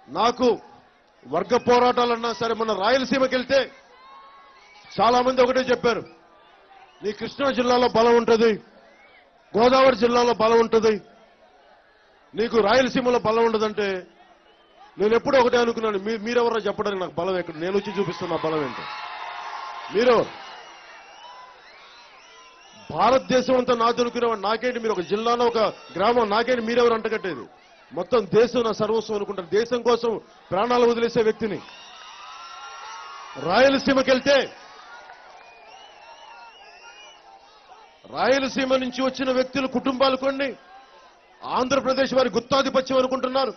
నాకు వర్గ పోరాటాలన్నా సరే మన రాయలసీమకి వెళ్తే చాలా మంది ఒకటే చెప్పారు, నీ కృష్ణా జిల్లాలో బలం ఉంటుంది, గోదావరి జిల్లాలో బలం ఉంటుంది, నీకు రాయలసీమలో బలం ఉండదంటే నేను ఎప్పుడూ ఒకటే అనుకున్నాను, మీరెవరో చెప్పడానికి నాకు బలం ఎక్కడ, నేను వచ్చి చూపిస్తున్నా బలం ఏంటో. మీరు భారతదేశం అంతా నాది అనుకునేవాడు, నాకేంటి మీరు ఒక జిల్లాలో ఒక గ్రామం, నాకేంటి మీరెవరు అంటగట్టేది, మొత్తం దేశం నా సర్వస్వం అనుకుంటారు. దేశం కోసం ప్రాణాలు వదిలేసే వ్యక్తిని. రాయలసీమకి వెళ్తే రాయలసీమ నుంచి వచ్చిన వ్యక్తుల కుటుంబాలు కొన్ని ఆంధ్రప్రదేశ్ వారి గుత్తాధిపత్యం అనుకుంటున్నారు.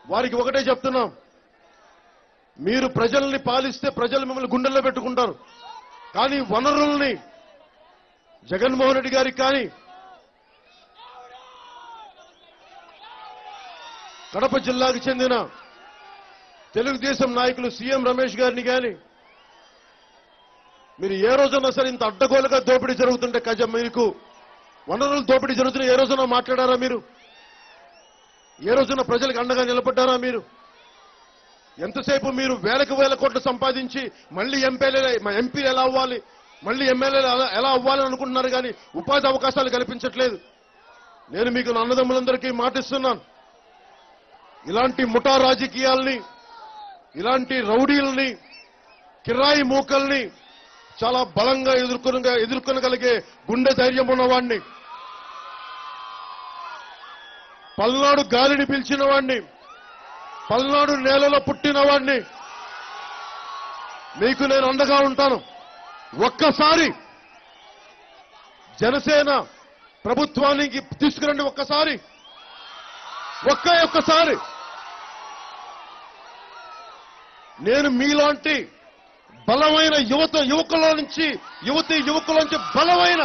వారికి ఒకటే చెప్తున్నాం, మీరు ప్రజల్ని పాలిస్తే ప్రజలు మిమ్మల్ని గుండెల్లో పెట్టుకుంటారు, కానీ వనరుల్ని జగన్మోహన్ రెడ్డి గారికి కానీ కడప జిల్లాకు చెందిన తెలుగుదేశం నాయకులు సీఎం రమేష్ గారిని కానీ మీరు ఏ రోజున్నా సరే ఇంత అడ్డగోలుగా దోపిడీ జరుగుతుంటే మీకు వనరులు దోపిడీ జరుగుతున్న ఏ రోజున మాట్లాడారా మీరు? ఏ రోజున ప్రజలకు అండగా నిలబడ్డారా మీరు? ఎంతసేపు మీరు వేలకు వేల కోట్లు సంపాదించి మళ్ళీ ఎంపీలు ఎలా అవ్వాలి, మళ్ళీ ఎమ్మెల్యేలు ఎలా అవ్వాలని అనుకుంటున్నారు, కానీ ఉపాధి అవకాశాలు కల్పించట్లేదు. నేను మీకు నా అన్నదమ్ములందరికీ మాటిస్తున్నాను, ఇలాంటి ముఠా రాజకీయాల్ని, ఇలాంటి రౌడీల్ని, కిరాయి మూకల్ని చాలా బలంగా ఎదుర్కొనగలిగే గుండె ధైర్యం ఉన్నవాడిని, పల్నాడు గాలిని పిలిచిన వాడిని, పల్నాడు నేలలో పుట్టిన వాడిని. మీకు నేను అండగా ఉంటాను. ఒక్కసారి జనసేన ప్రభుత్వానికి తీసుకురండి, ఒక్కసారి నేను మీలాంటి బలమైన యువకుల నుంచి బలమైన